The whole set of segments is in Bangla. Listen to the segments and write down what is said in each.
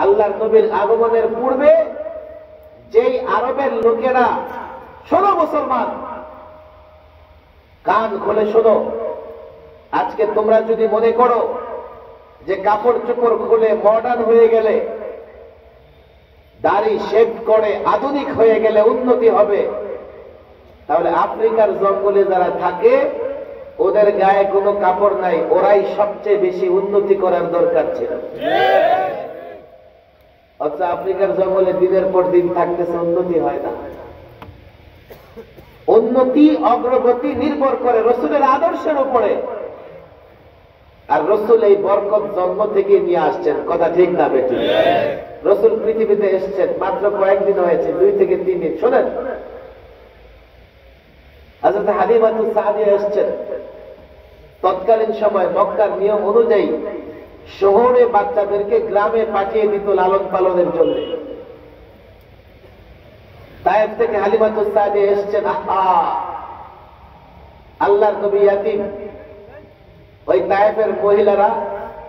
আল্লাহর নবীর আগমনের পূর্বে যেই আরবের লোকেরা, শোনো মুসলমান, কান খুলে শোনো, আজকে তোমরা যদি মনে করো যে কাপড় চোপড় খুলে মডার্ন হয়ে গেলে, দাড়ি শেভ করে আধুনিক হয়ে গেলে উন্নতি হবে, তাহলে আফ্রিকার জঙ্গলে যারা থাকে ওদের গায়ে কোনো কাপড় নাই, ওরাই সবচেয়ে বেশি উন্নতি করার দরকার ছিল। অথচ আফ্রিকার জঙ্গলে দিনের পর দিন থাকতেছে, উন্নতি হয় না। উন্নতি অগ্রগতি নির্ভর করে রসুলের আদর্শের উপরে, আর রসুল এই বরকত জন্ম থেকে নিয়ে আসছেন। কথা ঠিক না বেঠিক? রসুল পৃথিবীতে এসেছেন মাত্র কয়েকদিন হয়েছে, 2 থেকে 3 দিন। শোনেন, হযরত হালিমাতুস সাদিয়া এসেছেন, তৎকালীন সময় মক্কার নিয়ম অনুযায়ী শহরে বাচ্চাদেরকে গ্রামে পাঠিয়ে দিত লালন পালনের জন্য। তায়েফ থেকে হালিমাতুস সাদিয়া এসেছেন, আল্লাহর নবী ইয়াতীম। ওই তায়েফের মহিলারা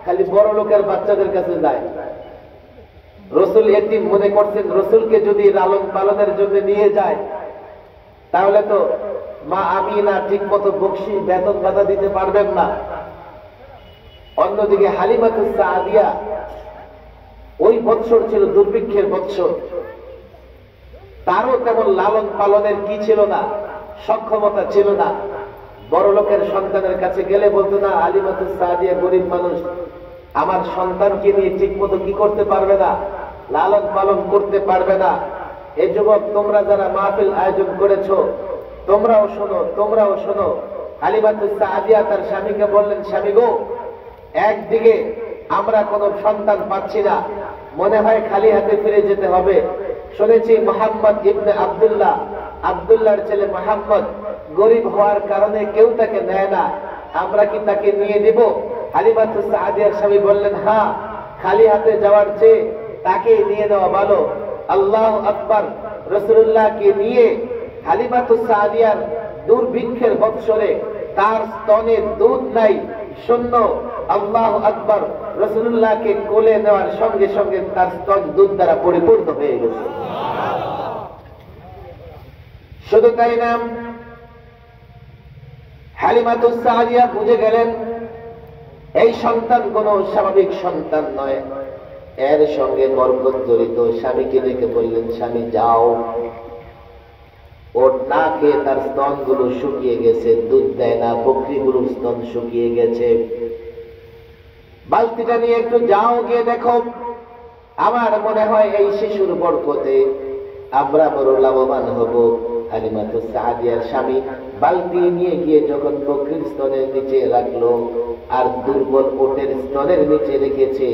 খালি বড় লোকের বাচ্চাদের কাছে যায়। রসুল ইয়াতীম মনে করছেন, রসুলকে যদি লালন পালনের জন্য নিয়ে যায় তাহলে তো মা আমিনা ঠিক মতো বকশিশ বেতন ভাতা দিতে পারবেন না। অন্যদিকে হালিমাতুস সাদিয়া, ওই বৎসর ছিল দুর্ভিক্ষের বৎসর, তারও তেমন লালন পালনের কি ছিল না, সক্ষমতা ছিল না। বড় লোকের সন্তানের কাছে গেলে বলতো না, হালিমাতুস সাদিয়া গরিব মানুষ, আমার সন্তানকে নিয়ে ঠিক মতো কি করতে পারবে না, লালন পালন করতে পারবে না। এই যুবক, তোমরা যারা মাহফিল আয়োজন করেছো, তোমরাও শোনো, তোমরাও শোনো। হালিমাতুস সাদিয়া তার স্বামীকে বললেন, স্বামী গো, একদিকে আমরা কোন সন্তান পাচ্ছি না, মনে হয় খালি হাতে ফিরে যেতে হবে। শুনেছি মুহাম্মদ ইবনে আব্দুল্লাহ, আব্দুল্লাহর ছেলে মুহাম্মদ গরিব হওয়ার কারণে কেউ তাকে নেয় না, আমরা কি তাকে নিয়ে দিব? হালিমাতুস সাদিয়ার স্বামী বললেন, হ্যাঁ, খালি হাতে যাওয়ার চেয়ে তাকে নিয়ে নেওয়া ভালো। আল্লাহু আকবার। রাসূলুল্লাহকে নিয়ে হালিমাতুস সাদিয়ার দুর্ভিক্ষের বৎসরে, তার স্তনে দুধ নাই, শূন্য। আল্লাহু আকবার। রাসূলুল্লাহকে কোলে নেওয়ার সঙ্গে সঙ্গে তার স্তন দুধ দ্বারা পরিপূর্ণ হয়ে গেছে। শুধু তাই না, হালিমাতুস সাদিয়া বুঝে গেলেন এই সন্তান কোনো স্বাভাবিক সন্তান নয়, এর সঙ্গে বরকত জড়িত। স্বামীকে ডেকে বললেন, স্বামী যাও, ওর না খেয়ে তার স্তন গুলো শুকিয়ে গেছে, দুধ দেয় না, বকরিগুলোর স্তন শুকিয়ে গেছে, বালতিটা নিয়ে একটু যাও, গিয়ে দেখো। আমার মনে হয় এই শিশুর বরকতে আমরা বড় লাভবান হব। হালিমাতুস সাদিয়ার স্বামী বালতি নিয়ে গিয়ে যখন বকরির স্তনের নিচে রাখলো আর দুর্বল ওটের স্তনের নিচে রেখেছে,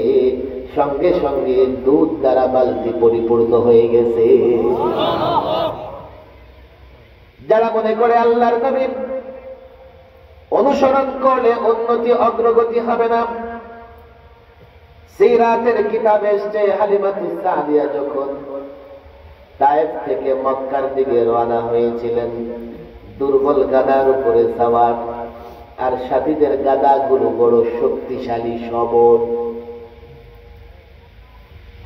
সঙ্গে সঙ্গে দুধ দ্বারা বালতি পরিপূর্ণ হয়ে গেছে। যারা মনে করে আল্লাহর নবী অনুসরণ করলে উন্নতি অগ্রগতি হবে না, সিরাতের কিতাবে এসেছে হালিমাতুস সাদিয়া যখন তায়েফ থেকে মক্কার দিকে রওনা হয়েছিলেন, দুর্বল গাদার উপরে সাওয়ার, আর সাথীদের গাদাগুলো বড় শক্তিশালী সবল।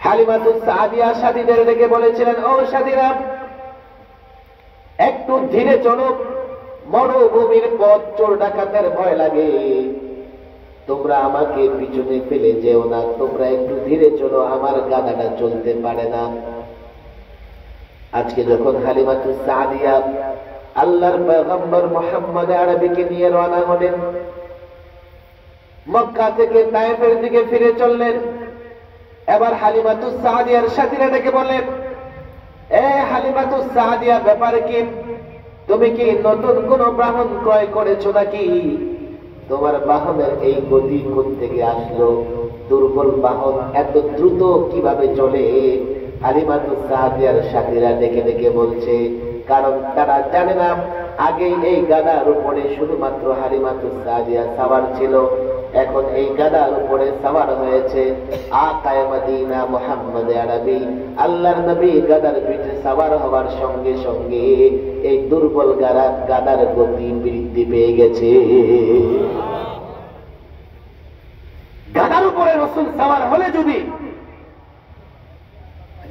হালিমাতুস সাদিয়া সাথীদের ডেকে বলেছিলেন, ও সাথীরা, একটু ধীরে চলো, মরুভূমির পথ, চোর ডাকাতের ভয় লাগে, তোমরা আমাকে পিছনে ফেলে যেও না, তোমরা একটু ধীরে চলো, আমার গাদাটা চলতে পারে না। আজকে যখন হালিমাতুস সাদিয়া আল্লাহর পয়গম্বর মুহাম্মদ আরবিকে নিয়ে রওনা হলেন, মক্কা থেকে তায়েফের দিকে ফিরে চললেন, এবার হালিমাতুস সাদিয়ার সাথীরা ডেকে বললেন, এ হালিমাতুস সাদিয়া, ব্যাপারে কি? তুমি কি নতুন কোন বাহন ক্রয় করেছো নাকি? তোমার বাহনের এই গতি কোথা থেকে আসলো? দুর্বল বাহন এত দ্রুত কিভাবে চলে? হালিমাতুস সাদিয়ার সাথীরা ডেকে ডেকে বলছে, কারণ তারা জানে না আগে এই গাদার উপরে শুধুমাত্র হালিমাতুস সাদিয়া সাওয়ার ছিল, এখন এই গাদার উপরে সাওয়ার হয়েছে আকায়ে মদিনা মুহাম্মদ আরবি, আল্লাহর নবী। গাদার পিঠে সাওয়ার হওয়ার সঙ্গে সঙ্গে এই দুর্বল গাদার গতি বৃদ্ধি পেয়ে গেছে। গাদার উপরে রাসূল সাওয়ার হলে যদি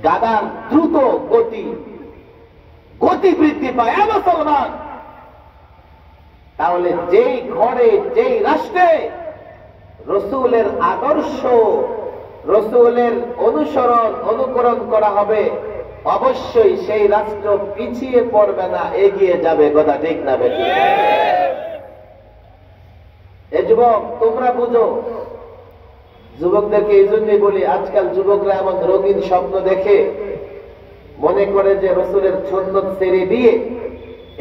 গাদার দ্রুত গতি বৃদ্ধি পায় মুসলমান, তাহলে যেই ঘরে যেই রাষ্ট্রে রসুলের আদর্শ রসুলের অনুকরণ করা হবে, অবশ্যই সেই রাষ্ট্র পিছিয়ে পড়বে না, এগিয়ে যাবে। কথা ঠিক না বেঠিক? এ যুবক, তোমরা বুঝো। যুবকদেরকে এই জন্যই বলি, আজকাল যুবকরা এমন রঙিন স্বপ্ন দেখে মনে করে যে রসুলের সুন্নত ছেড়ে দিয়ে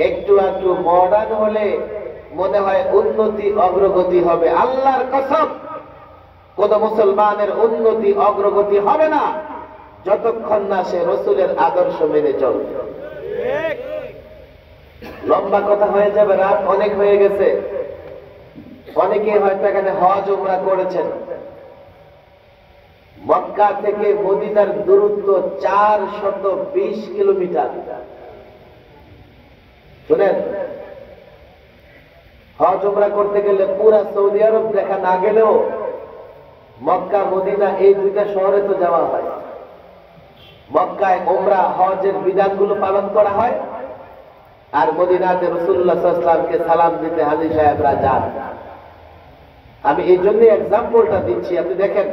একটু একটু মডার্ন হলে মনে হয় উন্নতি অগ্রগতি হবে। আল্লাহর কসম, কোন মুসলমানের উন্নতি অগ্রগতি হবে না যতক্ষণ না সে রসুলের আদর্শ মেনে চলবে। লম্বা কথা হয়ে যাবে, রাত অনেক হয়ে গেছে। অনেকে হয়তো এখানে হজ উমরা করেছেন। মক্কা থেকে মদিনার দূরত্ব 420 কিলোমিটার। শুনেন, হজ উমরা করতে গেলে পুরা সৌদি আরব দেখা না গেলেও মক্কা মদিনা এই দুইটা শহরে তো যাওয়া হয়। মক্কায় উমরা হজের বিধানগুলো পালন করা হয়, আর মদিনাতে রাসূলুল্লাহ সাল্লাল্লাহু আলাইহি ওয়াসাল্লামকে সালাম দিতে হাজী সাহেবরা যান। আমি এই জন্য এক্সাম্পলটা দিচ্ছি। আপনি দেখেন,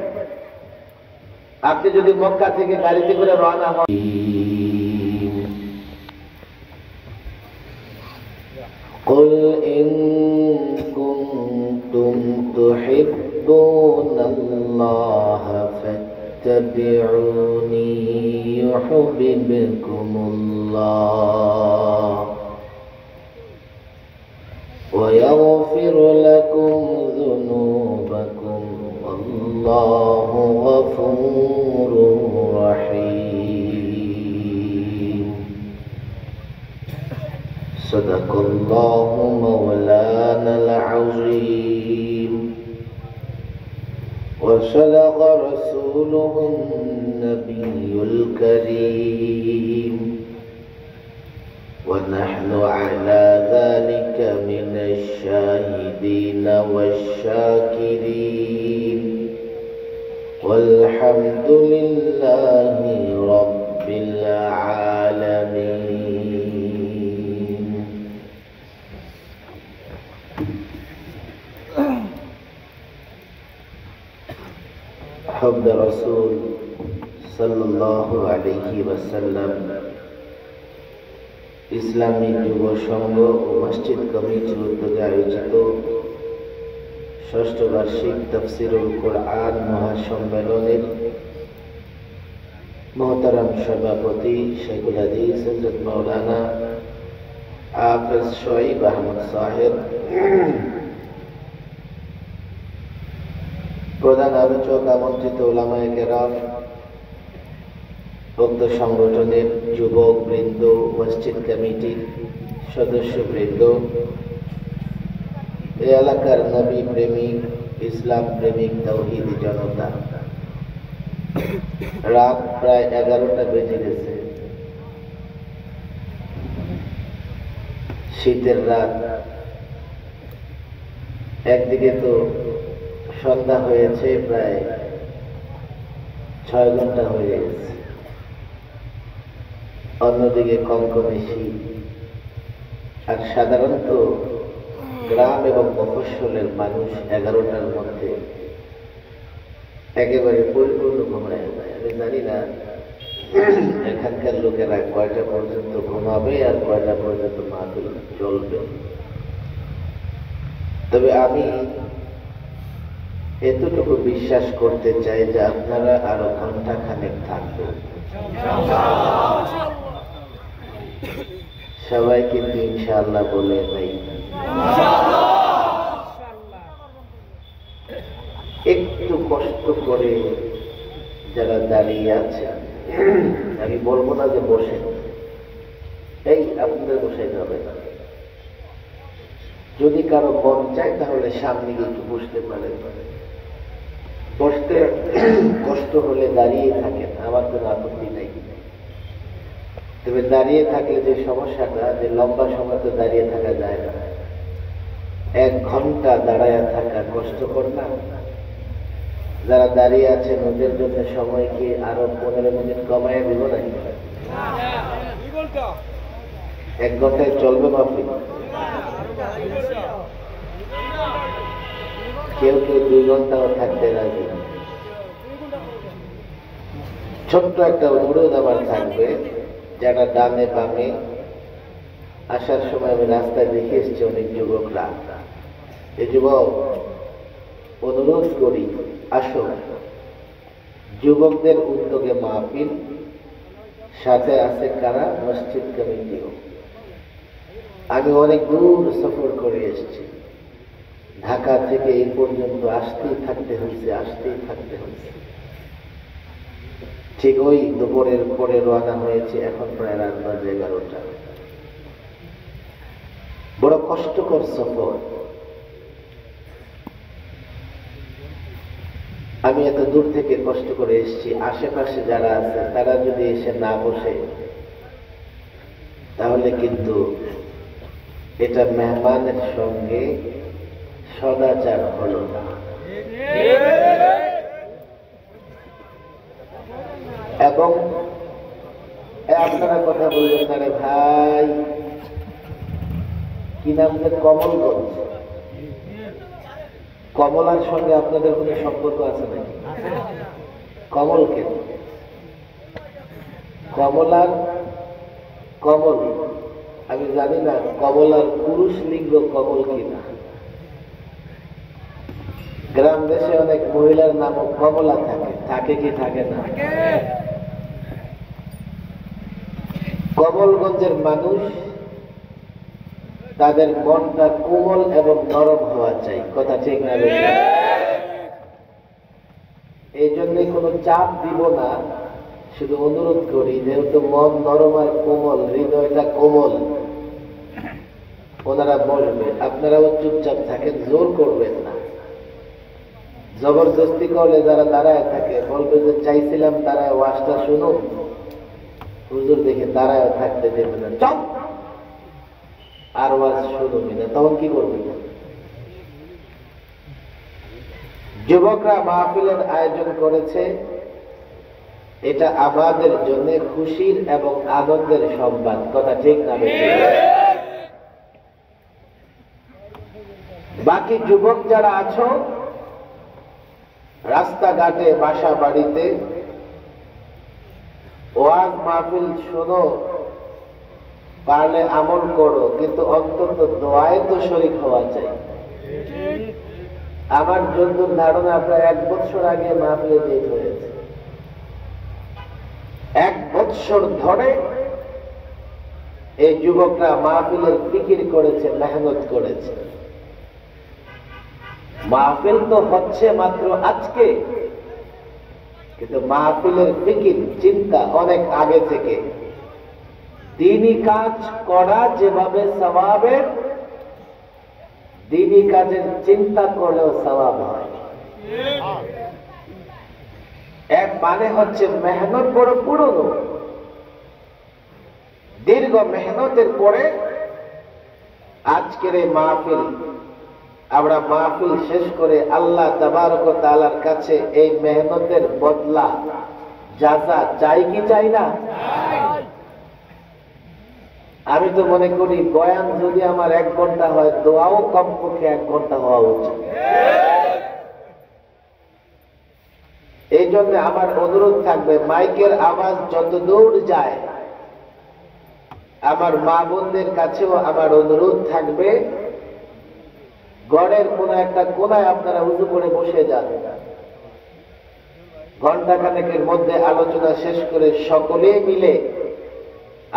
আপনি যদি মক্কা থেকে গাড়িতে করে রওনা হন, قل إن كنتم تحبون الله فاتبعوني يحببكم الله ويغفر لكم ذنوبكم والله غفور رحيم صدق الله مولانا العظيم وصدق رسوله النبي الكريم ونحن على ذلك من الشاهدين والشاكرين والحمد لله رب العالمين. حب رسول صلى الله عليه وسلم ইসলামী যুব সংঘ ও মসজিদ কমিটির উদ্যোগে আয়োজিত ষষ্ঠ বার্ষিক তাফসীরুল কুরআন মহাসম্মেলনের মোহতারাম সভাপতি শেখুল হাদিস হযরত মাওলানা হাফেজ শোয়েব আহমদ সাহেব, প্রধান আলোচক আমন্ত্রিত উলামায়ে কেরাম, ভক্ত সংগঠনের যুবক বৃন্দ, মসজিদ কমিটির সদস্য বৃন্দ, এই এলাকার নবী প্রেমিক, ইসলাম প্রেমিক তাওহীদি জনতা, রাত প্রায় 11টা বেজে গেছে। শীতের রাত, একদিকে তো সন্ধ্যা হয়েছে, প্রায় 6 ঘন্টা হয়ে গেছে, অন্যদিকে কমকমে শীত। আর সাধারণত গ্রাম এবং মফস্বলের মানুষ 11টার মধ্যে একেবারে পরিপূর্ণ ঘুমায় যায়। আমি জানি না এখানকার লোকেরা কয়টা পর্যন্ত ঘুমাবে আর কয়টা পর্যন্ত মাহফিল চলবে। তবে আমি এতটুকু বিশ্বাস করতে চাই যে আপনারা আরো ঘন্টা খানেক থাকবেন। সবাই কিন্তু ইনশাআল্লাহ বলে নাই। একটু কষ্ট করে যারা দাঁড়িয়ে আছে, আমি বলবো না যে বসে, এই আপনাদের বসাইতে হবে না। যদি কারো মন চায় তাহলে সামনে গিয়ে একটু বসতে পারে। বসতে কষ্ট হলে দাঁড়িয়ে থাকেন, আমার কোনো আপত্তি নাই। তবে দাঁড়িয়ে থাকলে যে সমস্যাটা, যে লম্বা সময় তো দাঁড়িয়ে থাকা যায় না, 1 ঘন্টা দাঁড়ায় থাকা কষ্টকর না? যারা দাঁড়িয়ে আছেন ওদের জন্য সময় কি আরো 15 মিনিট কমায় দিব নাকি? 1 ঘন্টায় চলবে মাহফিল? কেউ কেউ 2 ঘন্টাও থাকতে রাজি। ছোট্ট একটা অনুরোধ আমার থাকবে, যারা ডানে বামে আসার সময় আমি রাস্তায় দেখে এসেছি অনেক যুবকরা। এই যুবক, অনুরোধ করি আসো, যুবকদের উদ্যোগে মাহফিল, সাথে আছে কারা? মসজিদ কমিটিও। আমি অনেক দূর সফর করে এসেছি, ঢাকা থেকে এই পর্যন্ত আসতেই থাকতে হয়েছে। ঠিক ওই দুপুরের পরে রওনা হয়েছে, এখন প্রায় রাত বাজে 11টা। বড় কষ্টকর সফর। আমি এত দূর থেকে কষ্ট করে এসেছি, আশেপাশে যারা আছে তারা যদি এসে না বসে তাহলে কিন্তু এটা মেহমানের সঙ্গে সদাচার হলো না। এবং আপনারা কথা বলবেন না রে ভাই, কি নাম যে কমলগঞ্জ, কমলার সঙ্গে আপনাদের কোনো সম্পর্ক আছে নাকি? কমল কেন? কমলার কমল আমি জানি না কমলার পুরুষ লিঙ্গ কমল কিনা। গ্রাম দেশে অনেক মহিলার নাম কমলা থাকে কি থাকে না? কমলগঞ্জের মানুষ, তাদের মনটা কোমল এবং নরম হওয়া চাই, কথা ঠিক না? এই জন্য কোনো চাপ দিব না, শুধু অনুরোধ করি, যেহেতু মন নরম আর কোমল, হৃদয়টা কোমল, ওনারা বলবে, আপনারাও চুপচাপ থাকেন, জোর করবেন না। জবরদস্তি করলে যারা দাঁড়ায় থাকে বলবে যে চাইছিলাম দাঁড়ায় ওয়াজটা শুনুন, হুজুর দেখে দাঁড়ায় থাকতে দেবে না, চপ আর ওয়াজ শুনুবি না, তখন কি করবে? যুবকরা মাহফিলের আয়োজন করেছে, এটা আমাদের জন্য খুশির এবং আনন্দের সংবাদ, কথা ঠিক না? বাকি যুবক যারা আছো রাস্তাঘাটে, বাসা বাড়িতে, ওয়াজ মাহফিল শোনো, পারলে আমল করো, কিন্তু অন্তত দোয়ায় তো শরীক হওয়া চাই। আমার যতদূর ধারণা প্রায় 1 বছর আগে মাহফিলে ডেট হয়েছে, 1 বছর ধরে এই যুবকরা মাহফিলের ফিকির করেছে, মেহনত করেছে। মাহফিল তো হচ্ছে মাত্র আজকে, কিন্তু মাহফিলের ফিকির চিন্তা অনেক আগে থেকে। দ্বীনি কাজ করা যেভাবে সওয়াবের, দ্বীনি কাজের চিন্তা করলেও সওয়াব হয়। এক মানে হচ্ছে মেহনত বড় পুরনো, দীর্ঘ মেহনতের পরে আজকের এই মাহফিল, আমরা মাহফিল শেষ করে আল্লাহ তাবারক ওয়া তাআলার কাছে এই মেহনতের বদলা, জাযা চাই কি চাই না? আমি তো মনে করি বয়ান যদি আমার 1 ঘন্টা হয়, দোয়াও কমপক্ষে 1 ঘন্টা হওয়া উচিত। এই জন্য আমার অনুরোধ থাকবে, মাইকের আওয়াজ যত দূর যায়, আমার মা বোনদের কাছেও আমার অনুরোধ থাকবে, ঘরের কোন একটা কোনায় আপনারা উজু করে বসে যান, ঘন্টাখানেকের মধ্যে আলোচনা শেষ করে সকলে মিলে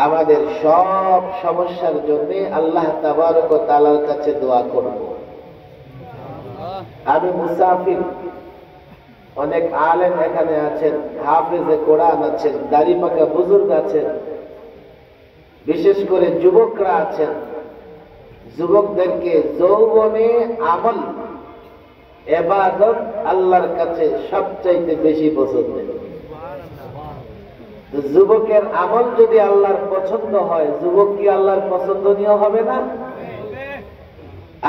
আমাদের সব সমস্যার জন্য আল্লাহ তাবারক ওয়া তাআলার কাছে দোয়া করব। আমি মুসাফির, অনেক আলেম এখানে আছেন, হাফেজে কোরআন আছেন, দাড়ি পাকা বুজুর্গ আছেন, বিশেষ করে যুবকরা আছেন। যুবকদেরকে যৌবনে আমল, ইবাদত আল্লাহর কাছে সবচাইতে বেশি পছন্দ। যুবকের আমল যদি আল্লাহর পছন্দ হয়, যুবক কি আল্লাহর পছন্দনীয় হবে না?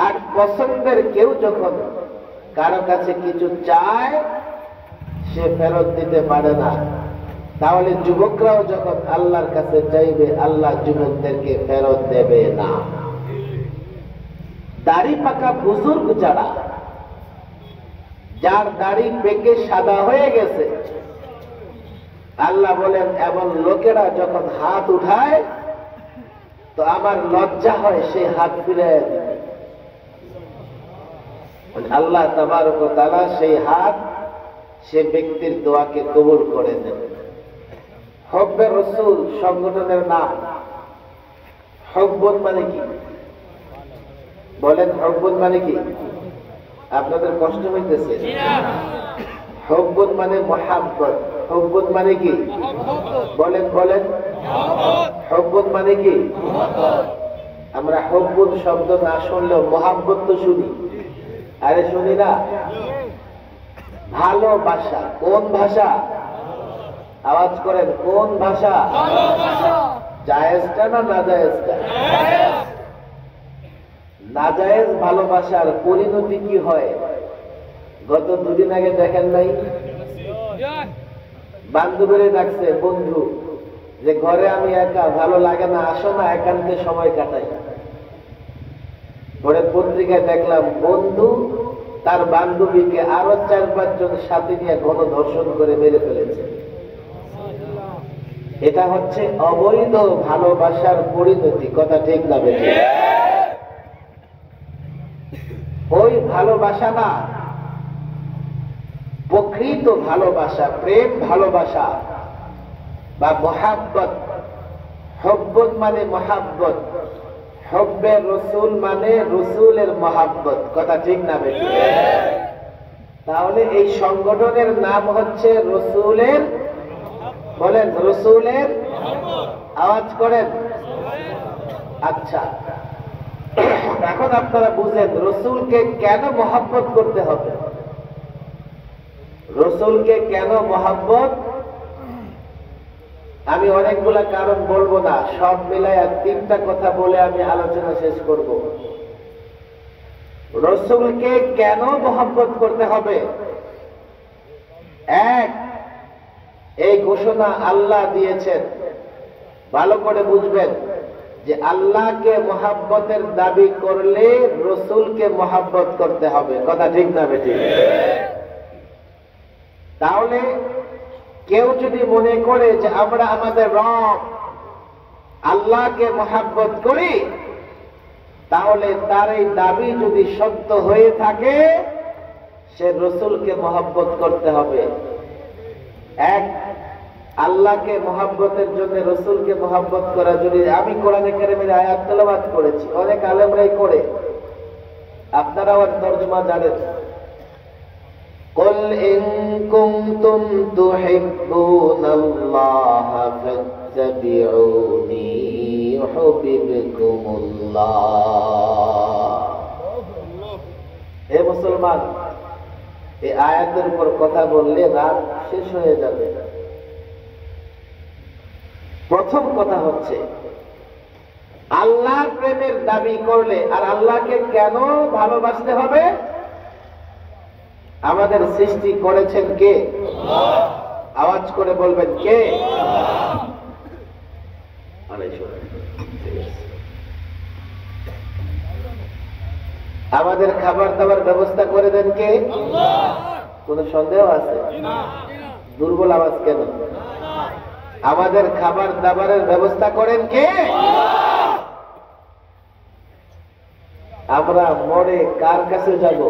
আর পছন্দের কেউ যখন কারো কাছে কিছু চায়, সে ফেরত দিতে পারে না, তাহলে যুবকরাও যখন আল্লাহর কাছে চাইবে আল্লাহ যুবকদেরকে ফেরত দেবে না। দাড়ি পাকা বুজুর্গ যারা, যার দাড়ি পেকে সাদা হয়ে গেছে, আল্লাহ বলেন এমন লোকেরা যখন হাত উঠায় তো আমার লজ্জা হয় সেই হাত ফিরিয়ে দিতে। আল্লাহ তাবারক ওয়া তাআলা সেই হাত সে ব্যক্তির দোয়াকে কবুল করে দেন। হব্বে রসুল সংগঠনের নাম। হব্বত মানে কি বলেন? হব্বত মানে কি? আপনাদের কষ্ট হইতেছে? হব্বত মানে মহাব্বত। হব্বত মানে কি বলেন? বলেন হব্বত মানে কি? আমরা হব্বত শব্দ না শুনলেও মহাব্বত তো শুনি। আরে শুনি না? ভালোবাসা কোন ভাষা? আওয়াজ করেন, কোন ভাষা? জায়েজটা না নাজায়েজটা? নাজায়েজ ভালোবাসার পরিণতি কি হয়? গত দুদিন আগে দেখেন নাই, বান্ধবীরে ডাকছে বন্ধু যে ঘরে আমি একা, ভালো লাগে না, আসো না একান্তে সময় কাটাই। পরে পত্রিকায় দেখলাম বন্ধু তার বান্ধবীকে আরো 4-5 জন সাথে নিয়ে গণধর্ষণ করে মেরে ফেলেছে। এটা হচ্ছে অবৈধ ভালোবাসার পরিণতি। কথা ঠিক না বেঠিক? ওই ভালোবাসা না, প্রকৃত ভালোবাসা, প্রেম ভালোবাসা বা মহাব্বত। হব্বত মানে মহাব্বত, হব্বে রসুল মানে রসুলের মহাব্বত। কথা ঠিক না বেঠিক? তাহলে এই সংগঠনের নাম হচ্ছে রসুলের, বলেন রসুলের, আওয়াজ করেন। আচ্ছা, এখন আপনারা বুঝেন রসুলকে কেন মহাব্বত করতে হবে। রসুলকে কেন মহাব্বত? আমি অনেকগুলা কারণ বলবো না, সব মিলায় 3টা কথা বলে আমি আলোচনা শেষ করব। রসুলকে কেন মহাব্বত করতে হবে? এক, এই ঘোষণা আল্লাহ দিয়েছেন, ভালো করে বুঝবেন যে আল্লাহকে মহাব্বতের দাবি করলে রসুলকে মহাব্বত করতে হবে। কথা ঠিক না বেঠিক? তাহলে কেউ যদি মনে করে যে আমরা আমাদের রব আল্লাহকে মহাব্বত করি, তাহলে তার এই দাবি যদি সত্য হয়ে থাকে সে রসুলকে মহাব্বত করতে হবে। এক, আল্লাহকে মহাব্বতের জন্য রসুলকে মহাব্বত করা যদি, আমি কোরআনে কারিমের আয়াত তেলাওয়াত করেছি, অনেক আলেমরাই করে, আপনারা আর তরজমা জানেন। قل إن كنتم تحبون الله فاتبعوني يحببكم الله। হে মুসলমান, এই আয়াতের উপর কথা বললে রাত শেষ হয়ে যাবে। প্রথম কথা হচ্ছে আল্লাহর প্রেমের দাবি করলে, আর আল্লাহকে কেন ভালোবাসতে হবে? আমাদের সৃষ্টি করেছেন কে? আওয়াজ করে বলবেন কে? আমাদের খাবার দাবার ব্যবস্থা করে দেন কে? কোন সন্দেহ আছে? দুর্বল আওয়াজ কেন? আমাদের খাবার দাবারের ব্যবস্থা করেন কে? আমরা মরে কার কাছে যাব?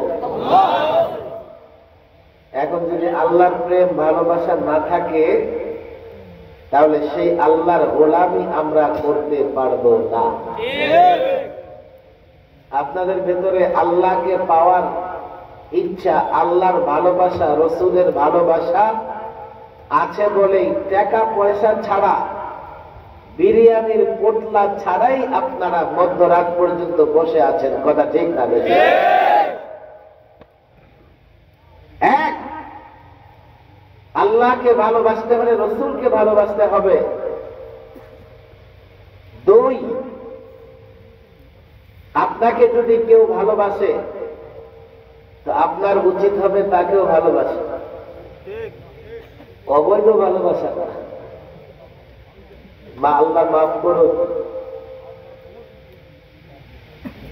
এখন যদি আল্লাহর প্রেম ভালোবাসা না থাকে তাহলে সেই আল্লাহর গোলামি আমরা করতে পারবো না। আপনাদের ভেতরে আল্লাহকে পাওয়ার ইচ্ছা, আল্লাহর ভালোবাসা, রসুলের ভালোবাসা আছে বলেই টাকা পয়সা ছাড়া, বিরিয়ানির পোটলা ছাড়াই আপনারা মধ্যরাত পর্যন্ত বসে আছেন। কথা ঠিক না বেঠিক? এক, আল্লাহকে ভালোবাসতে হলে রসুলকে ভালোবাসতে হবে। দুই, আপনাকে যদি কেউ ভালোবাসে তো আপনার উচিত হবে তাকেও ভালোবাসে। অবৈধ ভালোবাসা না। মা আল্লাহ মাফ করুন।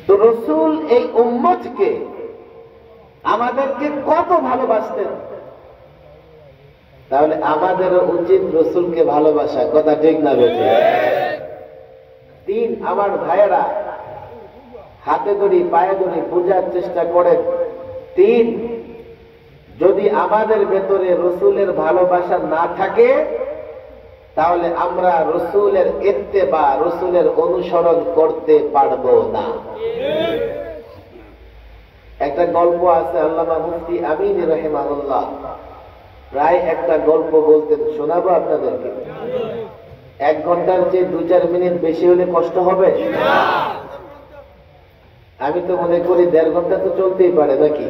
তো রসুল এই উম্মতকে আমাদেরকে কত ভালোবাসতেন, তাহলে আমাদেরও উচিত রসুলকে ভালোবাসা। কথা ঠিক না বেঠিক? তিন, আমার ভাইয়েরা হাতে ধরি পায়ে ধরি বোঝার চেষ্টা করেন। তিন, যদি আমাদের ভেতরে রসুলের ভালোবাসা না থাকে তাহলে আমরা রসুলের ইত্তেবা, রসুলের অনুসরণ করতে পারবো না। একটা গল্প আছে, আল্লামা মুফতি আমিন রাহিমাহুল্লাহ প্রায় একটা গল্প বলতেন, শোনাবো আপনাদেরকে। 1 ঘন্টার চেয়ে 2-4 মিনিট বেশি হলে কষ্ট হবে? আমি তো মনে করি 1.5 ঘন্টা তো চলতেই পারে নাকি?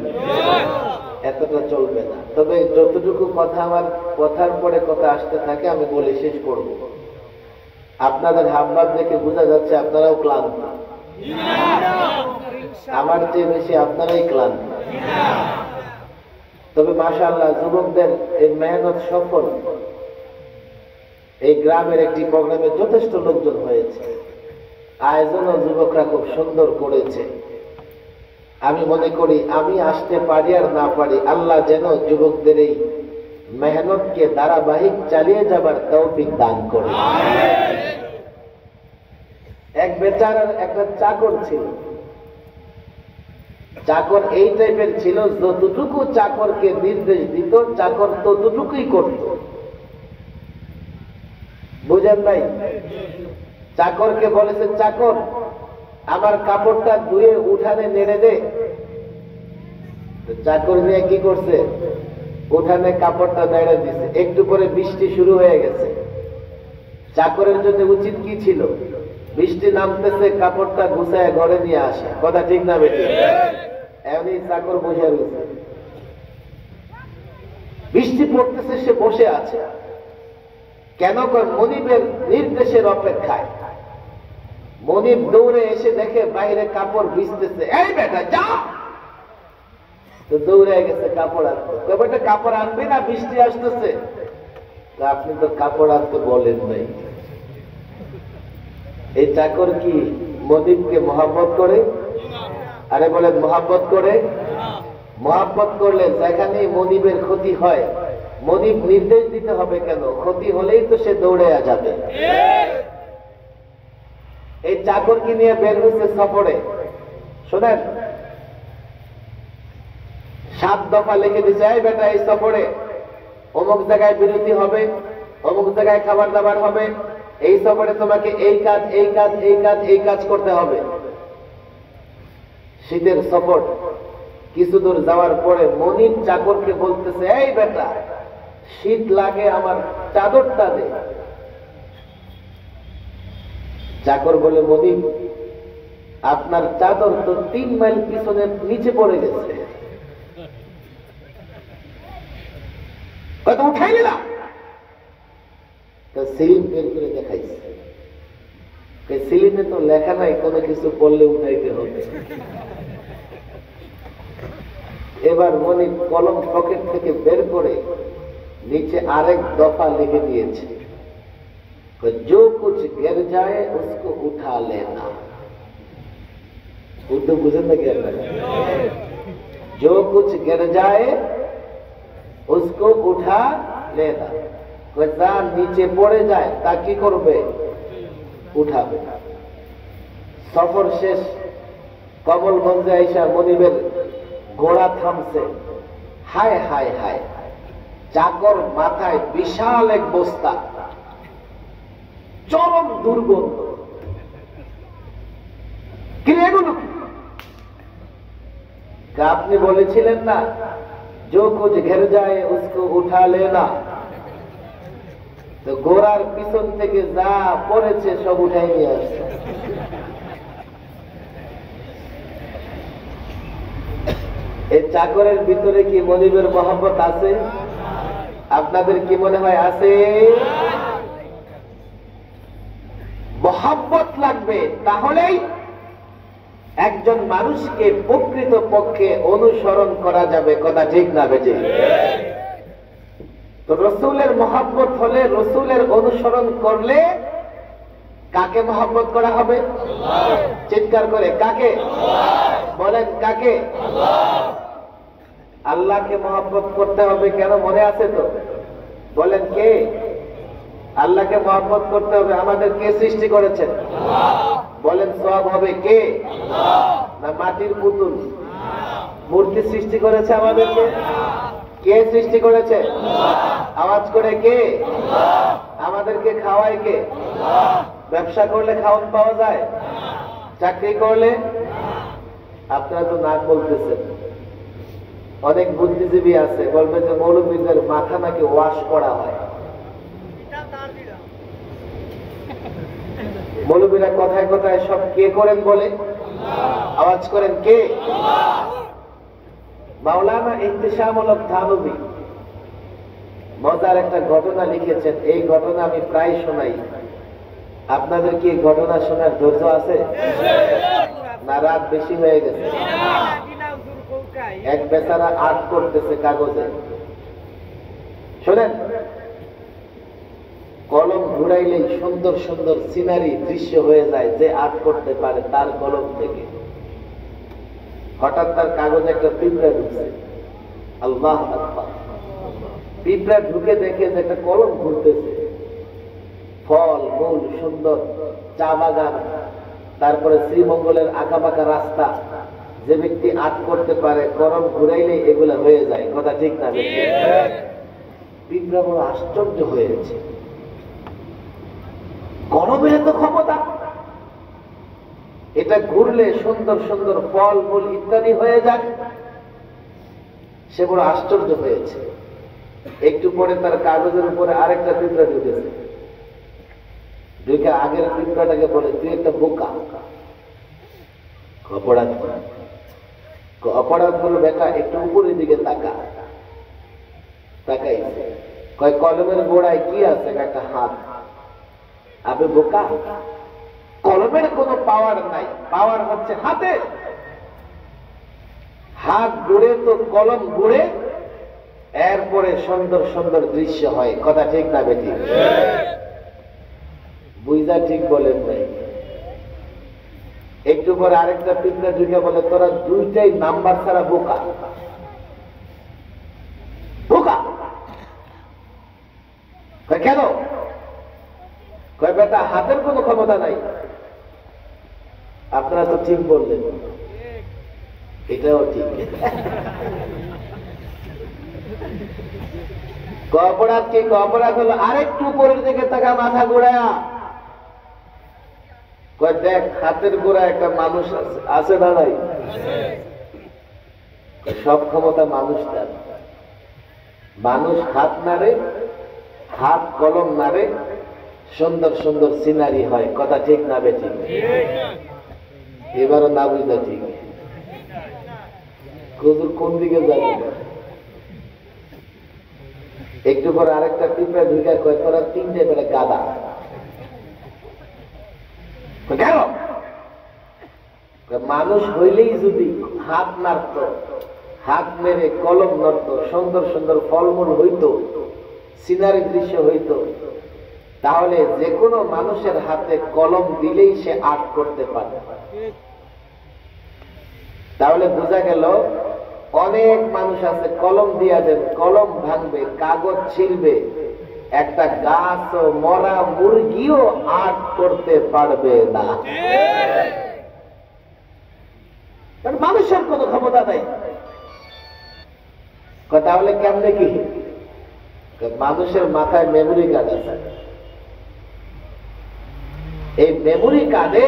এতটা চলবে না, তবে যতটুকু কথা আমার কথার পরে কথা আসতে থাকে আমি বলে শেষ করব। আপনাদের হাবভাব দেখে বোঝা যাচ্ছে আপনারাও ক্লান্ত। আমার চেয়ে বেশি আপনারাই ক্লান্ত। তবে মাশাআল্লাহ যুবকদের এই মেহনত সফল। এই গ্রামের একটি প্রোগ্রামে যথেষ্ট লোকজন হয়েছে, আয়োজনও যুবকরা খুব সুন্দর করেছে। আমি মনে করি আমি আসতে পারি আর না পারি, আল্লাহ যেন যুবকদের এই মেহনতকে ধারাবাহিক চালিয়ে যাবার তৌফিক দান করে। এক বেচারার একটা চাকর ছিল। চাকর এই টাইপের ছিল, যতটুকু চাকরকে নির্দেশ দিত চাকর ততটুকুই করত। বুঝেন নাই? চাকরকে বলেছে, চাকর আমার কাপড়টা ধুয়ে উঠানে নেড়ে দে। চাকর নিয়ে কি করছে, উঠানে কাপড়টা নেড়ে দিছে। একটু পরে বৃষ্টি শুরু হয়ে গেছে। চাকরের জন্য উচিত কি ছিল, বৃষ্টি নামতেছে কাপড়টা গুছায় ঘরে নিয়ে আসে। কথা ঠিক না বেঠিক? এমনি চাকর বসে রয়েছে, বৃষ্টি পড়তেছে, সে বসে আছে। কেন? মনিবের নির্দেশের অপেক্ষায়। মনিব দৌড়ে এসে দেখে বাইরে কাপড় ভিজতেছে। এই বেটা যা, তো দৌড়ে গেছে কাপড় আনতে। বেটা কাপড় আনবি না, বৃষ্টি আসতেছে। আপনি তো কাপড় আনতে বলেন নাই। এই চাকর কি মনিবকে মহব্বত করে? আরে বলেন মহব্বত করে? মহব্বত করলে যেখানে মনিবের ক্ষতি হয়, মনিব নির্দেশ দিতে হবে কেন? ক্ষতি হলেই তো সে দৌড়ে যাবে। এই চাকরকে নিয়ে বের হচ্ছে সফরে। শোনেন, 7 দফা লিখে দিচ্ছে, এই বেটা এই সফরে অমুক জায়গায় বিরতি হবে, অমুক জায়গায় খাবার দাবার হবে, এই সফরে তোমাকে এই কাজ এই কাজ এই কাজ এই কাজ করতে হবে। শীতের সফর। কিছু দূর যাওয়ার পরে মনিব চাকরকে বলতেছে, এই বেটা শীত লাগে, আমার চাদরটা দে। চাকর বলে, মনিব আপনার চাদর তো 3 মাইল পিছনে নিচে পড়ে গেছে। কত উঠাই নিলাম, সিলিম বের করে দেখাইছে। সিলিমে তো লেখা নাই কোনো কিছু পড়লে উঠাইতে হবে। এবার মনিব কলম পকেট থেকে বের করে নিচে আরেক দফা লিখে দিয়েছে, जो कुछ गिर जाए उसको उठा लेना। उर्दू बुझेन ना? क्या जो कुछ गिर जाए उसको उठा लेना। যা নিচে পড়ে যায় তা কি করবে? উঠাবে। সফর শেষ, কমলগঞ্জে আইসা মনিবের ঘোড়া থামছে। হায় হায় হায়, চাকর মাথায় বিশাল এক বস্তা, চরম দুর্গন্ধ। কি এগুলো? আপনি বলেছিলেন না, जो कुछ घिर जाए उसको उठा लेना। তো ঘোড়ার পিছন থেকে যা পড়েছে সব উঠাই নিয়ে আসছে। এই চাকরের ভিতরে কি মনিবের মহব্বত আছে? আপনাদের কি মনে হয় আছে? মহব্বত লাগবে, তাহলেই একজন মানুষকে প্রকৃত পক্ষে অনুসরণ করা যাবে। কথা ঠিক না বেঠিক? তো রসুলের মহব্বত হলে, রসুলের অনুসরণ করলে কাকে মহব্বত করা হবে? চিৎকার করে কাকে বলেন? কাকে? আল্লাহকে মহব্বত করতে হবে। কেন মনে আছে তো? বলেন কে? আল্লাহকে মহব্বত করতে হবে। আমাদের কে সৃষ্টি করেছেন? বলেন সওয়াব হবে কে? না মাটির পুতুল মূর্তি সৃষ্টি করেছে আমাদেরকে? কে সৃষ্টি করেছে? আওয়াজ করে কে? আমাদেরকে খাওয়ায় কে? ব্যবসা করলে খাওয়ান পাওয়া যায়? চাকরি করলে? আপনারা তো না বলতেছেন। অনেক বুদ্ধিজীবী আছে বলবে যে মৌলবীদের মাথা নাকি ওয়াশ করা হয়। মৌলবীরা কথায় কথায় সব কে করেন বলে? আওয়াজ করেন কে? মাওলানা ইহতিশামুল হক থানভী মজার একটা ঘটনা লিখেছেন। এই ঘটনা আমি প্রায় শোনাই। আপনাদের কি এই ঘটনা শোনার ধৈর্য আছে? না রাত বেশি হয়ে গেছে? এক বেচারা আর্ট করতেছে কাগজে। শোনেন, কলম ঘুরাইলেই সুন্দর সুন্দর সিনারি দৃশ্য হয়ে যায়। যে আর্ট করতে পারে তার কলম থেকে। হঠাৎ তার কাগজে একটা পিঁপড়া ঢুকছে। আল্লাহ আকবার! পিঁপড়া ঢুকে দেখে যে একটা কলম ঘুরতেছে, ফল মূল সুন্দর, চা বাগান, তারপরে শ্রীমঙ্গলের আঁকাবাঁকা রাস্তা। যে ব্যক্তি আর্ট করতে পারে কলম ঘুরাইলে এগুলা হয়ে যায়। কথা ঠিক না? পিঁপড়া বড় আশ্চর্য হয়েছে। কলমের এত ক্ষমতা! এটা ঘুরলে সুন্দর সুন্দর ফল মূল ইত্যাদি হয়ে যায়। সে বড় আশ্চর্য হয়েছে। একটু পরে তার কাগজের উপরে আরেকটা পিঁপড়া ঢুকেছে। ঢুকে আগের পিঁপড়াটাকে বলে, তুই একটা বোকা। অপরাধ অপরাধ হলো বেটা, একটু উপরের দিকে তাকা। তাকাইছে, কয় কলমের গোড়ায় কি আছে? একটা হাত। আবে বোকা, কলমের কোনো পাওয়ার নাই, পাওয়ার হচ্ছে হাতে। হাত ঘুরে তো কলম ঘুরে, এরপরে সুন্দর সুন্দর দৃশ্য হয়। কথা ঠিক না বেটি? বুঝা ঠিক বলেন নাই? একটু পরে আরেকটা পিঁপড়া ঢুকে বলে, তোরা দুইটাই নাম্বার ছাড়া বোকা। বোকা কেন? কয় বেটা হাতের কোনো ক্ষমতা নাই। আপনারা তো ঠিক বললেন, এটাও ঠিক। অপরাধ কি? অপরাধ হলো আরেকটু উপরের দিকে তাকা, মাথা ঘোরায়া। কয় দেখ হাতের গোড়ায় একটা মানুষ আছে। আছে না নাই? সব ক্ষমতা মানুষ তার। মানুষ হাত নাড়ে, হাত কলম নাড়ে, সুন্দর সুন্দর সিনারি হয়। কথা ঠিক না বেঠিক? এবারও না বুঝা ঠিক। কোন দিকে যাবে? একটু পর আরেকটা পিঁপড়া ঢুকে কয়, তোরা তিনটে বেড়ে গাদা। কেন? মানুষ হইলেই যদি হাত নাড়ত, হাত মেরে কলম নড়ত, সুন্দর সুন্দর ফলমূল হইত, সিনারি দৃশ্য হইত, তাহলে যে কোনো মানুষের হাতে কলম দিলেই সে আর্ট করতে পারে। তাহলে বোঝা গেল অনেক মানুষ আছে কলম দিয়া দেন, কলম ভাঙবে, কাগজ ছিঁড়বে, একটা গাছ ও মরা মুরগিও আর্ট করতে পারবে না। মানুষের কোন ক্ষমতা নাই। তাহলে কেমনে কি? মানুষের মাথায় মেমোরি কার্ড আছে। এই মেমোরি কার্ডে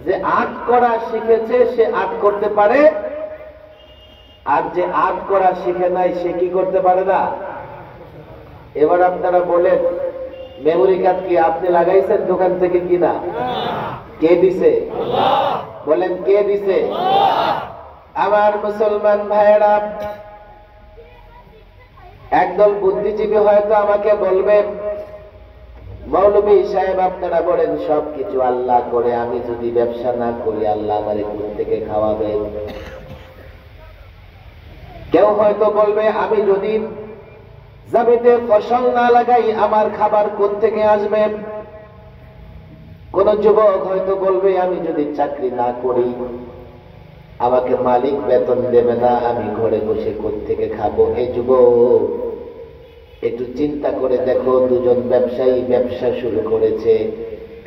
যে আর্ট করা শিখেছে সে আর্ট করতে পারে, আর যে আর্ট করা শিখে নাই সে কি করতে পারে না। এবার আপনারা বলেন, মেমোরি কার্ড কি আপনি লাগাইছেন দোকান থেকে কিনা? কে দিছে? বলেন কে দিছে? আমার মুসলমান ভাইয়েরা, একদল বুদ্ধিজীবী হয়তো আমাকে বলবেন, মৌলভী সাহেব আপনারা বলেন সবকিছু আল্লাহ করে, আমি যদি ব্যবসা না করি আল্লাহ আমারে কোথা থেকে খাওয়াবেন? কেউ হয়তো বলবে, আমি যদি জমিতে ফসল না লাগাই আমার খাবার কোত্থেকে আসবে? কোন যুবক হয়তো বলবে, আমি যদি চাকরি না করি আমাকে মালিক বেতন দেবে না, আমি ঘরে বসে কোত্থেকে খাবো? এই যুবক একটু চিন্তা করে দেখো, দুজন ব্যবসায়ী ব্যবসা শুরু করেছে,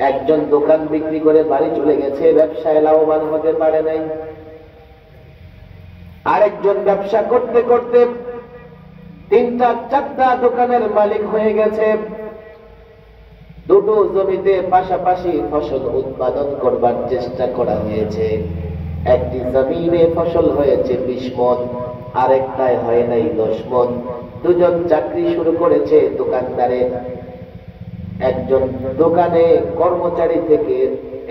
একজন দোকান বিক্রি করে বাড়ি চলে গেছে, ব্যবসায় লাভবান হতে পারে নাই। আরেকজন ব্যবসা করতে করতে 3টা-4টা দোকানের মালিক হয়ে গেছে। দুটো জমিতে পাশাপাশি ফসল উৎপাদন করবার চেষ্টা করা হয়েছে। একটি জমিনে ফসল হয়েছে 20 মণ, আরেকটায় হয় নাই 10 মণ। দুজন চাকরি শুরু করেছে দোকানদারে, একজন দোকানে কর্মচারী থেকে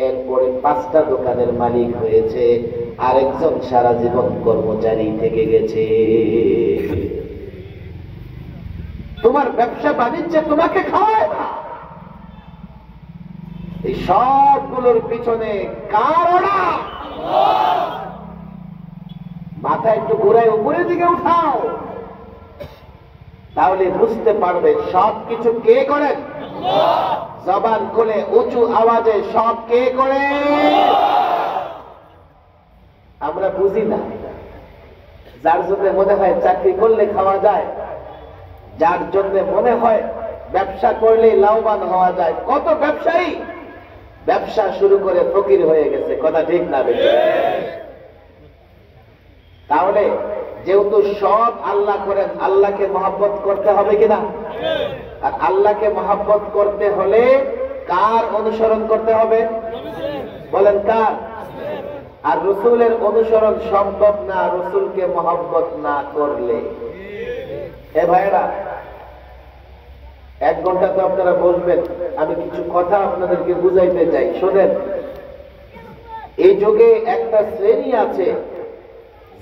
এরপরে 5টা দোকানের মালিক হয়েছে, আরেকজন সারা জীবন কর্মচারী থেকে গেছে। তোমার ব্যবসা বাণিজ্যে তোমাকে খাওয়ায় না। এই সবগুলোর পিছনে কারণ মাথা একটু ঘুরায় উপরের দিকে উঠাও, তাহলে বুঝতে পারবে সবকিছু কে করেন। জবান খুলে উঁচু আওয়াজে সব কে করে? আমরা বুঝি না। যার জন্য মনে হয় চাকরি করলে খাওয়া যায়, যার জন্য মনে হয় ব্যবসা করলে লাভবান হওয়া যায়। কত ব্যবসায়ী ব্যবসা শুরু করে ফকির হয়ে গেছে, কথা ঠিক না বেশি? তাহলে যেহেতু সব আল্লাহ করেন, আল্লাহকে মহব্বত করতে হবে কিনা? আর আল্লাহকে মহব্বত করতে হলে কার অনুসরণ করতে হবে? বলেন কার? আর রসুলের অনুসরণ সম্ভব না রসুলকে মহব্বত না করলে। এ ভাইরা, 1 ঘন্টা তো আপনারা বসবেন, আমি কিছু কথা আপনাদেরকে বুঝাইতে চাই, শোনেন। এই যুগে একটা শ্রেণী আছে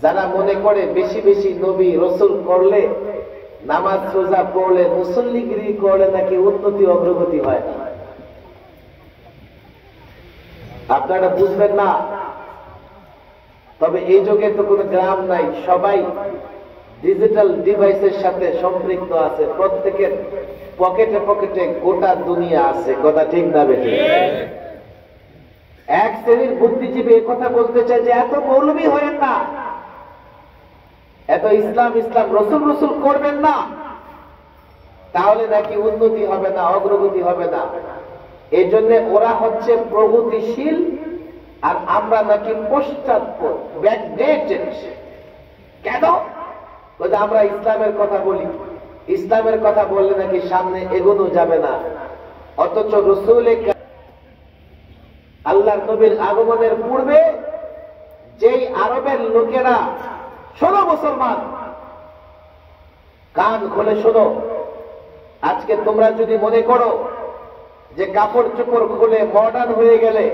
যারা মনে করে বেশি বেশি নবী রসুল করলে, নামাজ রোজা পড়লে, মুসল্লিগিরি করলে নাকি উন্নতি অগ্রগতি হয় না। আপনারা বুঝবেন না। তবে এই যুগে তো কোনো গ্রাম নাই, সবাই ডিজিটাল ডিভাইসের সাথে সম্পৃক্ত আছে, প্রত্যেকের পকেটে পকেটে গোটা দুনিয়া আছে, কথা ঠিক না বেশি? এক শ্রেণীর বুদ্ধিজীবী কথা বলতে চায় যে এত মৌলবী হয়েন না, এত ইসলাম ইসলাম রসুল রসুল করবেন না, তাহলে নাকি উন্নতি হবে না, অগ্রগতি হবে না। এই জন্য ওরা হচ্ছে প্রগতিশীল আর আমরা নাকি পশ্চাৎপদ, ব্যাকডেটেড। কেন? আমরা ইসলামের কথা বলি, ইসলামের কথা বললে নাকি সামনে এগোনো যাবে না। অথচ রসুল আল্লাহর নবীর আগমনের পূর্বে যেই আরবের লোকেরা, শোনো মুসলমান, কান খুলে শোনো, আজকে তোমরা যদি মনে করো যে কাপড় চোপড় খুলে মডার্ন হয়ে গেলে,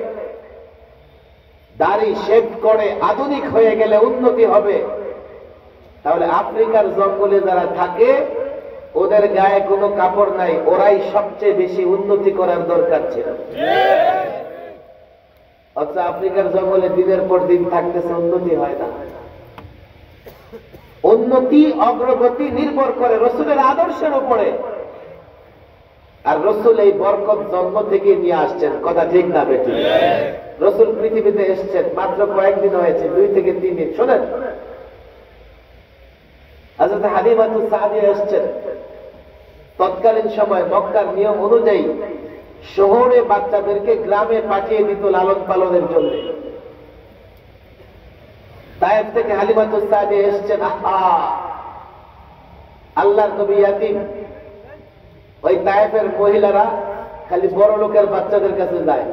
দাড়ি শেভ করে আধুনিক হয়ে গেলে উন্নতি হবে, তাহলে আফ্রিকার জঙ্গলে যারা থাকে ওদের গায়ে কোনো কাপড় নাই, ওরাই সবচেয়ে বেশি উন্নতি করার দরকার ছিল। অথচ আফ্রিকার জঙ্গলে দিনের পর দিন থাকতেছে, উন্নতি হয় না। উন্নতি অগ্রগতি নির্ভর করে রসুলের আদর্শের উপরে। আর রসুল এই বরকত জন্ম থেকে নিয়ে আসছেন, কথা ঠিক না বেটি? রসুল পৃথিবীতে এসছেন মাত্র কয়েকদিন হয়েছে, 2 থেকে 3 দিন। শোনেন, হযরত হালিমাতুস সাদিয়া এসছেন, তৎকালীন সময় মক্কার নিয়ম অনুযায়ী শহরে বাচ্চাদেরকে গ্রামে পাঠিয়ে দিত লালন পালনের জন্য। তায়েফ থেকে হালিমাতুস সাদিয়া এসছেন, আল্লাহর নবী ইয়াতীম। ওই তায়েফের মহিলারা খালি বড় লোকের বাচ্চাদের কাছে যায়।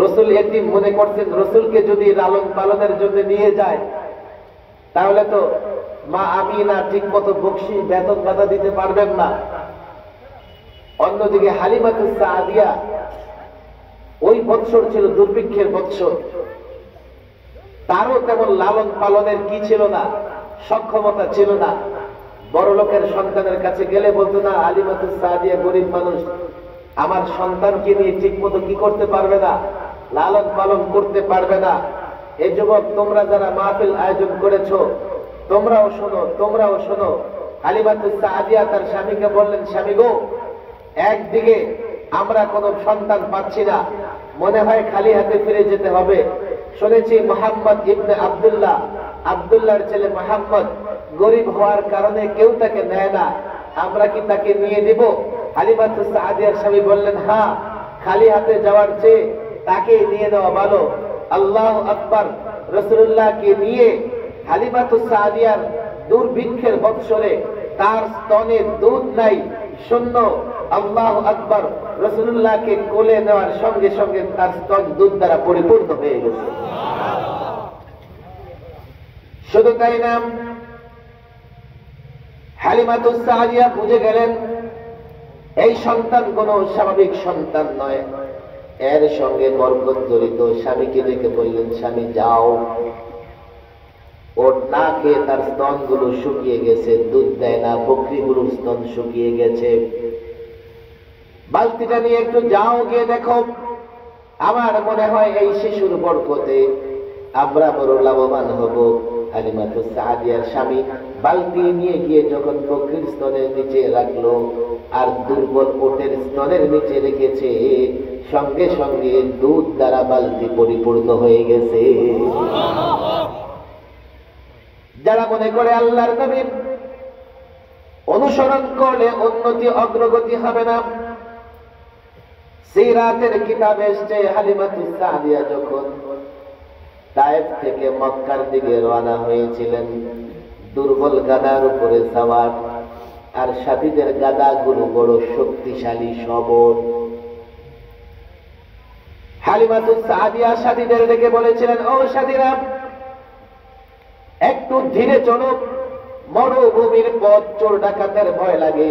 রসুল ইয়াতীম মনে করছেন, রসুলকে যদি লালন পালনের জন্য নিয়ে যায় তাহলে তো মা আমিনা ঠিক মতো বকশিশ বেতন ভাতা দিতে পারবেন না। অন্যদিকে হালিমাতুস সাদিয়া, ওই বৎসর ছিল দুর্ভিক্ষের বৎসর, তারও তেমন লালন পালনের কি ছিল না, সক্ষমতা ছিল না। বড় লোকের সন্তানের কাছে গেলে বলতো না, হালিমাতুস সাদিয়া গরিব মানুষ, আমার সন্তানকে নিয়ে ঠিক মতো কি করতে পারবে না, লালন পালন করতে পারবে না। এই যুবক, তোমরা যারা মাহফিল আয়োজন করেছো, তোমরাও শোনো, তোমরাও শোনো। হালিমাতুস সাদিয়া তার স্বামীকে বললেন, স্বামী গো, একদিকে আমরা কোনো সন্তান পাচ্ছি না, মনে হয় খালি হাতে ফিরে যেতে হবে। শুনেছি মুহাম্মদ ইবনে আব্দুল্লাহ, আব্দুল্লাহর ছেলে মুহাম্মদ গরিব হওয়ার কারণে কেউ তাকে নেয় না, আমরা কি তাকে নিয়ে দিব? হালিমাতুস সাদিয়ার স্বামী বললেন, হ্যাঁ, খালি হাতে যাওয়ার চেয়ে তাকে নিয়ে নেওয়া ভালো। আল্লাহু আকবার। রাসূলুল্লাহকে নিয়ে হালিমাতুস সাদিয়ার দুর্ভিক্ষের বৎসরে তার স্তনে দুধ নাই, শূন্য। আল্লাহু আকবার। রাসূলুল্লাহকে কোলে নেওয়ার সঙ্গে সঙ্গে তার স্তন দুধ দ্বারা পরিপূর্ণ হয়ে গেছে। শুধু তাই না, হালিমাতুস সাদিয়া বুঝে গেলেন এই সন্তান কোন স্বাভাবিক সন্তান নয়, এর সঙ্গে বরকত জড়িত। স্বামীকে দেখে বললেন, স্বামী যাও, ওর না খেয়ে তার স্তনগুলো শুকিয়ে গেছে, দুধ দেয় না, বকরিগুলোর স্তন শুকিয়ে গেছে, বালতিটা নিয়ে একটু যাও, গিয়ে দেখো। আমার মনে হয় এই শিশুর বরকতে আমরা বড় লাভবান হব। হালিমাতুস সাদিয়ার স্বামী বালতি নিয়ে গিয়ে যখন বকরির স্তনের নিচে রাখলো আর দুর্বল ওটের স্তনের নিচে রেখেছে, সঙ্গে সঙ্গে দুধ দ্বারা বালতি পরিপূর্ণ হয়ে গেছে। যারা মনে করে আল্লাহর নবী অনুসরণ করলে উন্নতি অগ্রগতি হবে না, সিরাতের কিতাবে এসেছে হালিমাতুস সাদিয়া যখন তায়েফ থেকে মক্কার দিকে রওনা হয়েছিলেন, দুর্বল গাদার উপরে সওয়ার, আর সাথীদের গাদাগুলো বড় শক্তিশালী সবল। হালিমাতুস সাদিয়া সাথীদের ডেকে বলেছিলেন, ও সাথীরা, একটু ধীরে চলো, মরুভূমির পথ, চোর ডাকাতের ভয় লাগে,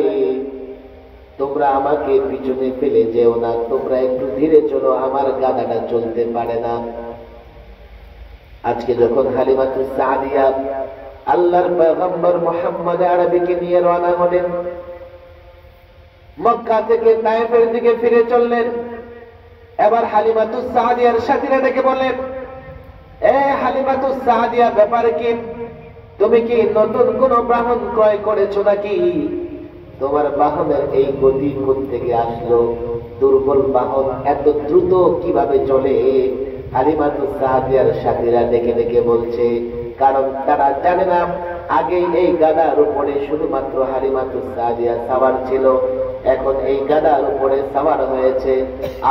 তোমরা আমাকে পিছনে ফেলে যেও না, তোমরা একটু ধীরে চলো, আমার গাদাটা চলতে পারে না। আজকে যখন হালিমাতুস সাদিয়া আল্লাহর পয়গম্বর মুহাম্মদ আরবিকে নিয়ে রওনা হলেন, মক্কা থেকে তায়েফের দিকে ফিরে চললেন, এবার হালিমাতুস সাদিয়ার সাথীরা ডেকে বললেন, এ হালিমাতুস সাদিয়া, ব্যাপার কি? তুমি কি নতুন কোন বাহন ক্রয় করেছো নাকি? তোমার বাহনের এই গতি কোত্থেকে আসলো? দুর্বল বাহন এত দ্রুত কিভাবে চলে? হালিমাতুস সাদিয়ার সাথীরা ডেকে ডেকে বলছে, কারণ তারা জানে না আগে এই গাদার উপরে শুধুমাত্র হালিমাতুস সাদিয়া সাওয়ার ছিল, এখন এই গাদার উপরে সাওয়ার হয়েছে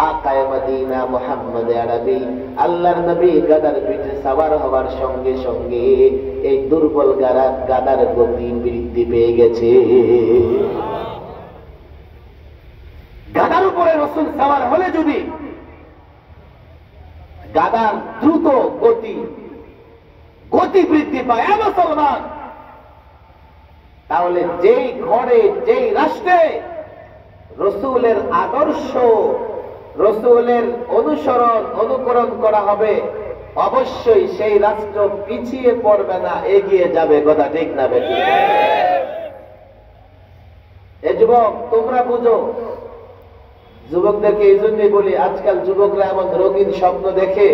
আকায়ে মদিনা মুহাম্মদ আরবি, আল্লাহর নবী। গাদার পিঠে সাওয়ার হওয়ার সঙ্গে সঙ্গে এই দুর্বল গাদার গতি বৃদ্ধি পেয়ে গেছে। গাদার উপরে রাসূল সাওয়ার হলে যদি গাদার দ্রুত গতি বৃদ্ধি পায় মুসলমান, তাহলে যেই ঘরে যেই রাষ্ট্রে রাসূলের আদর্শ, রাসূলের অনুকরণ করা হবে, অবশ্যই সেই রাষ্ট্র পিছিয়ে পড়বে না, এগিয়ে যাবে। কথা ঠিক না বেঠিক? এ যুবক, তোমরা বুঝো। যুবকদেরকে এই জন্যই বলি, আজকাল যুবকরা এমন রঙিন স্বপ্ন দেখে,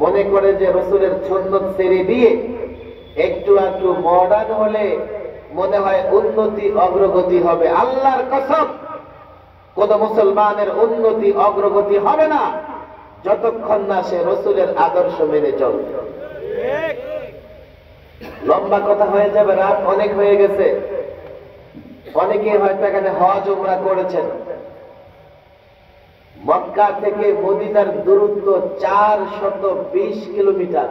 মনে করে যে রাসূলের সুন্নাত ছেড়ে দিয়ে একটু একটু মডার্ন হলে মনে হয় উন্নতি অগ্রগতি হবে। আল্লাহর কসম, কোন মুসলমানের উন্নতি অগ্রগতি হবে না যতক্ষণ না সে রাসূলের আদর্শ মেনে চলবে। লম্বা কথা হয়ে যাবে, রাত অনেক হয়ে গেছে। অনেকে হয়তো এখানে হজ উমরা করেছেন। মক্কা থেকে মদিনার দূরত্ব 420 কিলোমিটার।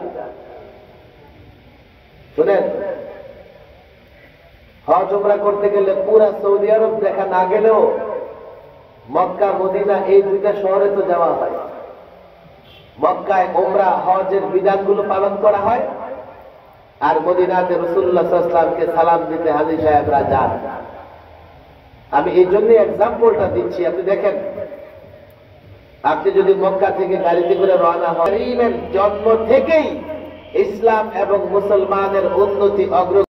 শুনেন, হজ উমরা করতে গেলে পুরা সৌদি আরব দেখা না গেলেও মক্কা মদিনা এই দুইটা শহরে তো যাওয়া হয়। মক্কায় উমরা হজের বিধানগুলো পালন করা হয়, আর মদিনাতে রাসূলুল্লাহ সাল্লাল্লাহু আলাইহি ওয়াসাল্লামকে সালাম দিতে হাজী সাহেবরা যান। আমি এই জন্য এক্সাম্পলটা দিচ্ছি, আপনি দেখেন। আপনি যদি মক্কা থেকে গাড়িতে করে রওনা হন, জন্ম থেকেই ইসলাম এবং মুসলমানের উন্নতি অগ্রগতি